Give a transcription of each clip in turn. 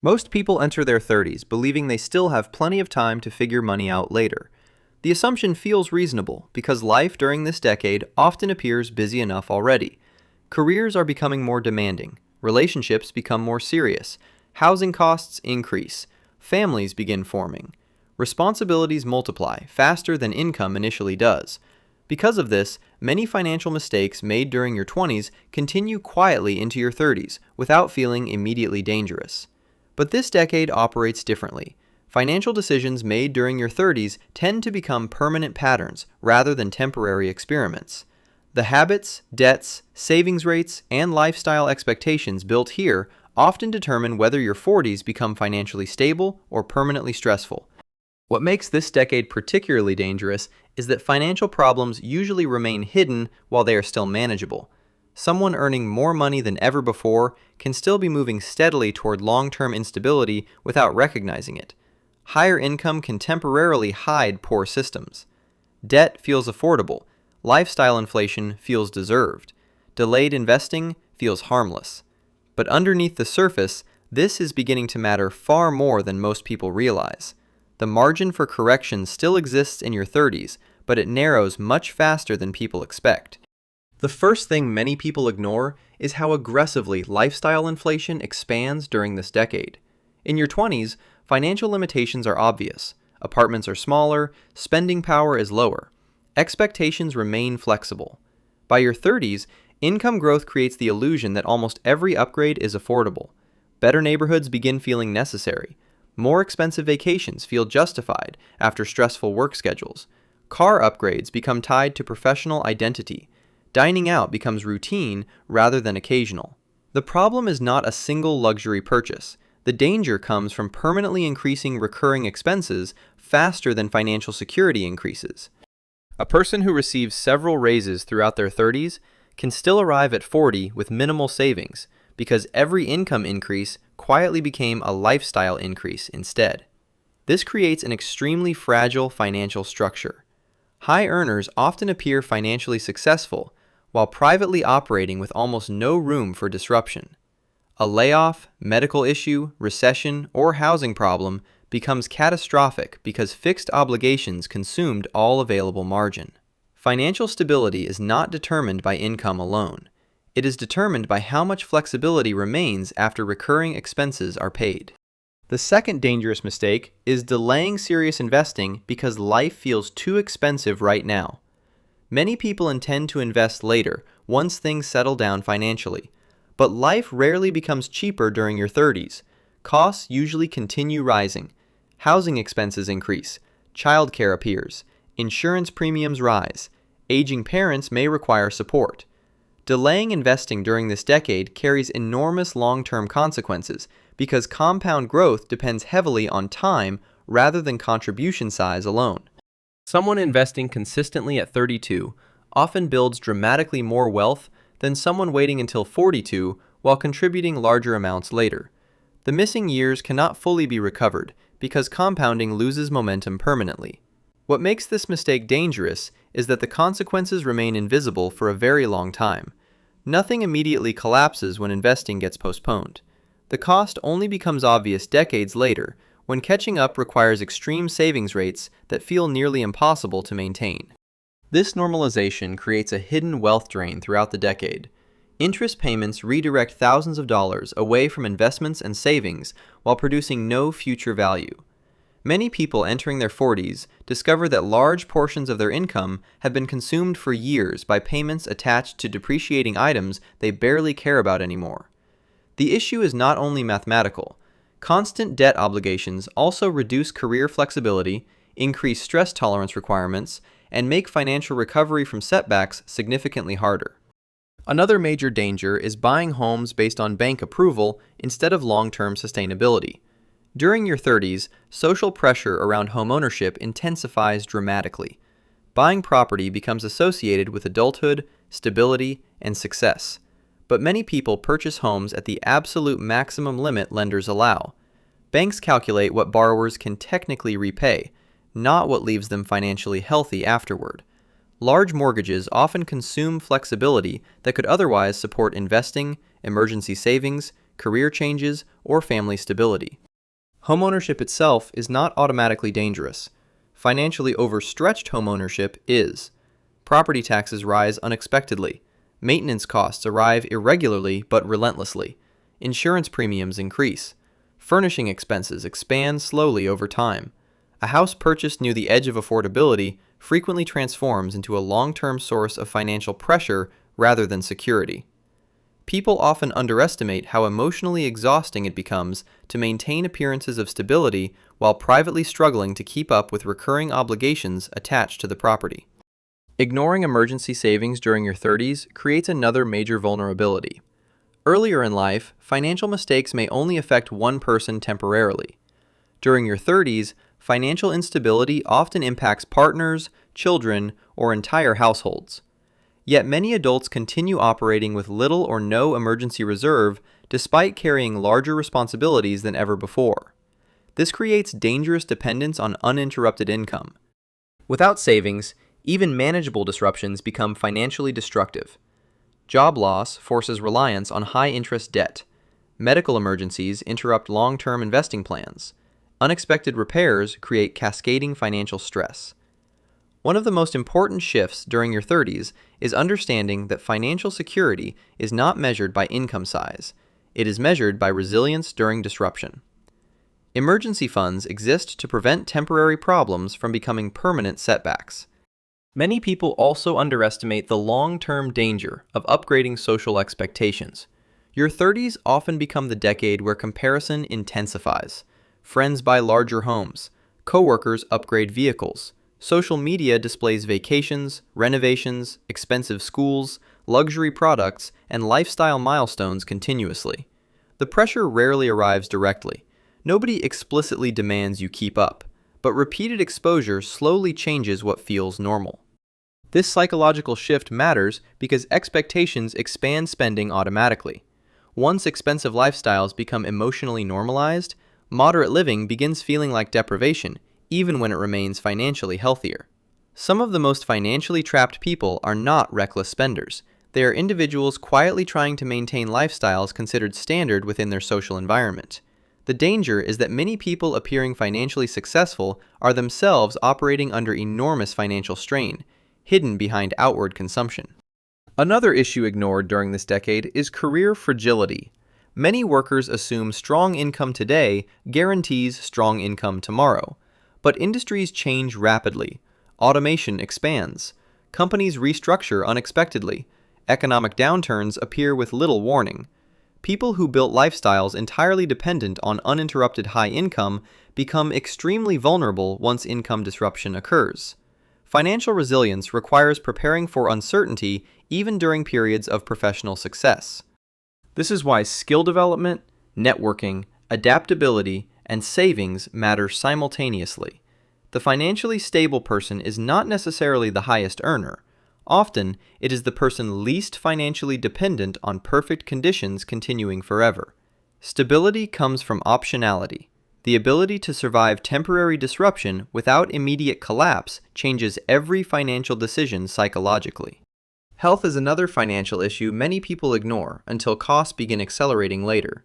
Most people enter their 30s believing they still have plenty of time to figure money out later. The assumption feels reasonable because life during this decade often appears busy enough already. Careers are becoming more demanding, relationships become more serious, housing costs increase, families begin forming. Responsibilities multiply faster than income initially does. Because of this, many financial mistakes made during your 20s continue quietly into your 30s without feeling immediately dangerous. But this decade operates differently. Financial decisions made during your 30s tend to become permanent patterns rather than temporary experiments. The habits, debts, savings rates, and lifestyle expectations built here often determine whether your 40s become financially stable or permanently stressful. What makes this decade particularly dangerous is that financial problems usually remain hidden while they are still manageable. Someone earning more money than ever before can still be moving steadily toward long-term instability without recognizing it. Higher income can temporarily hide poor systems. Debt feels affordable. Lifestyle inflation feels deserved. Delayed investing feels harmless. But underneath the surface, this is beginning to matter far more than most people realize. The margin for correction still exists in your 30s, but it narrows much faster than people expect. The first thing many people ignore is how aggressively lifestyle inflation expands during this decade. In your 20s, financial limitations are obvious. Apartments are smaller, spending power is lower. Expectations remain flexible. By your 30s, income growth creates the illusion that almost every upgrade is affordable. Better neighborhoods begin feeling necessary. More expensive vacations feel justified after stressful work schedules. Car upgrades become tied to professional identity. Dining out becomes routine rather than occasional. The problem is not a single luxury purchase. The danger comes from permanently increasing recurring expenses faster than financial security increases. A person who receives several raises throughout their 30s can still arrive at 40 with minimal savings because every income increase quietly became a lifestyle increase instead. This creates an extremely fragile financial structure. High earners often appear financially successful while privately operating with almost no room for disruption. A layoff, medical issue, recession, or housing problem becomes catastrophic because fixed obligations consumed all available margin. Financial stability is not determined by income alone. It is determined by how much flexibility remains after recurring expenses are paid. The second dangerous mistake is delaying serious investing because life feels too expensive right now. Many people intend to invest later, once things settle down financially. But life rarely becomes cheaper during your 30s. Costs usually continue rising. Housing expenses increase. Childcare appears. Insurance premiums rise. Aging parents may require support. Delaying investing during this decade carries enormous long-term consequences because compound growth depends heavily on time rather than contribution size alone. Someone investing consistently at 32 often builds dramatically more wealth than someone waiting until 42 while contributing larger amounts later. The missing years cannot fully be recovered because compounding loses momentum permanently. What makes this mistake dangerous is that the consequences remain invisible for a very long time. Nothing immediately collapses when investing gets postponed. The cost only becomes obvious decades later when catching up requires extreme savings rates that feel nearly impossible to maintain. This normalization creates a hidden wealth drain throughout the decade. Interest payments redirect thousands of dollars away from investments and savings while producing no future value. Many people entering their 40s discover that large portions of their income have been consumed for years by payments attached to depreciating items they barely care about anymore. The issue is not only mathematical. Constant debt obligations also reduce career flexibility, increase stress tolerance requirements, and make financial recovery from setbacks significantly harder. Another major danger is buying homes based on bank approval instead of long-term sustainability. During your 30s, social pressure around homeownership intensifies dramatically. Buying property becomes associated with adulthood, stability, and success. But many people purchase homes at the absolute maximum limit lenders allow. Banks calculate what borrowers can technically repay, not what leaves them financially healthy afterward. Large mortgages often consume flexibility that could otherwise support investing, emergency savings, career changes, or family stability. Homeownership itself is not automatically dangerous. Financially overstretched homeownership is. Property taxes rise unexpectedly. Maintenance costs arrive irregularly but relentlessly. Insurance premiums increase. Furnishing expenses expand slowly over time. A house purchased near the edge of affordability frequently transforms into a long-term source of financial pressure rather than security. People often underestimate how emotionally exhausting it becomes to maintain appearances of stability while privately struggling to keep up with recurring obligations attached to the property. Ignoring emergency savings during your 30s creates another major vulnerability. Earlier in life, financial mistakes may only affect one person temporarily. During your 30s, financial instability often impacts partners, children, or entire households. Yet many adults continue operating with little or no emergency reserve despite carrying larger responsibilities than ever before. This creates dangerous dependence on uninterrupted income. Without savings, even manageable disruptions become financially destructive. Job loss forces reliance on high-interest debt. Medical emergencies interrupt long-term investing plans. Unexpected repairs create cascading financial stress. One of the most important shifts during your 30s is understanding that financial security is not measured by income size. It is measured by resilience during disruption. Emergency funds exist to prevent temporary problems from becoming permanent setbacks. Many people also underestimate the long-term danger of upgrading social expectations. Your 30s often become the decade where comparison intensifies. Friends buy larger homes. Coworkers upgrade vehicles. Social media displays vacations, renovations, expensive schools, luxury products, and lifestyle milestones continuously. The pressure rarely arrives directly. Nobody explicitly demands you keep up, but repeated exposure slowly changes what feels normal. This psychological shift matters because expectations expand spending automatically. Once expensive lifestyles become emotionally normalized, moderate living begins feeling like deprivation, even when it remains financially healthier. Some of the most financially trapped people are not reckless spenders. They are individuals quietly trying to maintain lifestyles considered standard within their social environment. The danger is that many people appearing financially successful are themselves operating under enormous financial strain, hidden behind outward consumption. Another issue ignored during this decade is career fragility. Many workers assume strong income today guarantees strong income tomorrow. But industries change rapidly. Automation expands. Companies restructure unexpectedly. Economic downturns appear with little warning. People who built lifestyles entirely dependent on uninterrupted high income become extremely vulnerable once income disruption occurs. Financial resilience requires preparing for uncertainty even during periods of professional success. This is why skill development, networking, adaptability, and savings matter simultaneously. The financially stable person is not necessarily the highest earner. Often, it is the person least financially dependent on perfect conditions continuing forever. Stability comes from optionality. The ability to survive temporary disruption without immediate collapse changes every financial decision psychologically. Health is another financial issue many people ignore until costs begin accelerating later.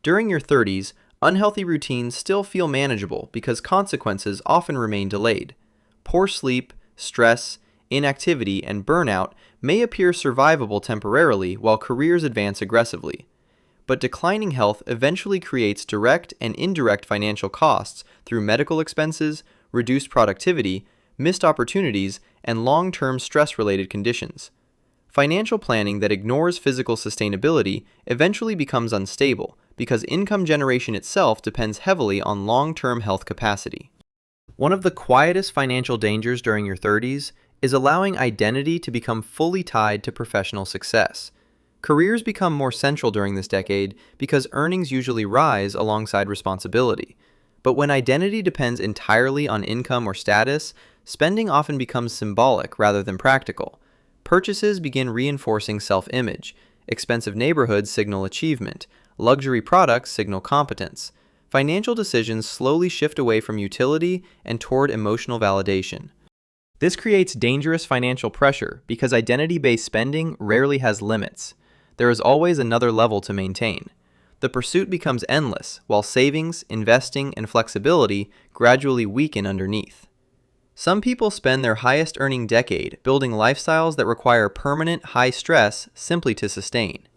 During your 30s, unhealthy routines still feel manageable because consequences often remain delayed. Poor sleep, stress, inactivity, and burnout may appear survivable temporarily while careers advance aggressively. But declining health eventually creates direct and indirect financial costs through medical expenses, reduced productivity, missed opportunities, and long-term stress-related conditions. Financial planning that ignores physical sustainability eventually becomes unstable because income generation itself depends heavily on long-term health capacity. One of the quietest financial dangers during your 30s is allowing identity to become fully tied to professional success. Careers become more central during this decade because earnings usually rise alongside responsibility. But when identity depends entirely on income or status, spending often becomes symbolic rather than practical. Purchases begin reinforcing self-image. Expensive neighborhoods signal achievement. Luxury products signal competence. Financial decisions slowly shift away from utility and toward emotional validation. This creates dangerous financial pressure because identity-based spending rarely has limits. There is always another level to maintain. The pursuit becomes endless, while savings, investing, and flexibility gradually weaken underneath. Some people spend their highest earning decade building lifestyles that require permanent high stress simply to sustain.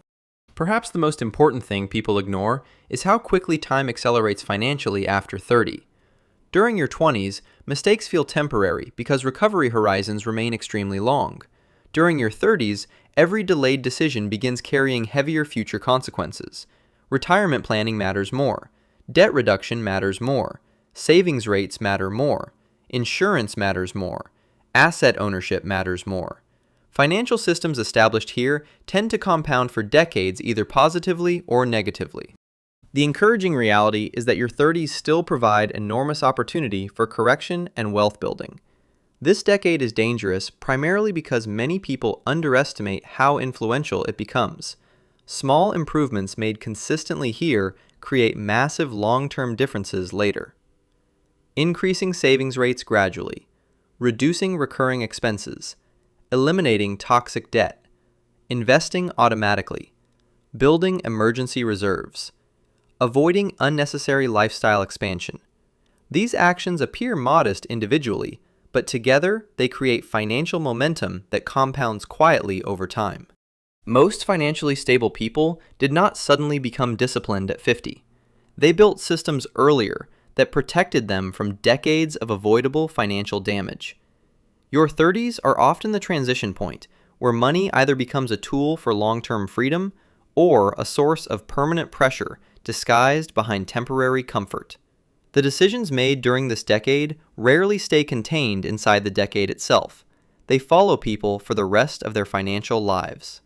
Perhaps the most important thing people ignore is how quickly time accelerates financially after 30. During your 20s, mistakes feel temporary because recovery horizons remain extremely long. During your 30s, every delayed decision begins carrying heavier future consequences. Retirement planning matters more. Debt reduction matters more. Savings rates matter more. Insurance matters more. Asset ownership matters more. Financial systems established here tend to compound for decades either positively or negatively. The encouraging reality is that your 30s still provide enormous opportunity for correction and wealth building. This decade is dangerous primarily because many people underestimate how influential it becomes. Small improvements made consistently here create massive long-term differences later. Increasing savings rates gradually, reducing recurring expenses, eliminating toxic debt, investing automatically, building emergency reserves, avoiding unnecessary lifestyle expansion. These actions appear modest individually, but together they create financial momentum that compounds quietly over time. Most financially stable people did not suddenly become disciplined at 50. They built systems earlier that protected them from decades of avoidable financial damage. Your 30s are often the transition point where money either becomes a tool for long-term freedom or a source of permanent pressure disguised behind temporary comfort. The decisions made during this decade rarely stay contained inside the decade itself. They follow people for the rest of their financial lives.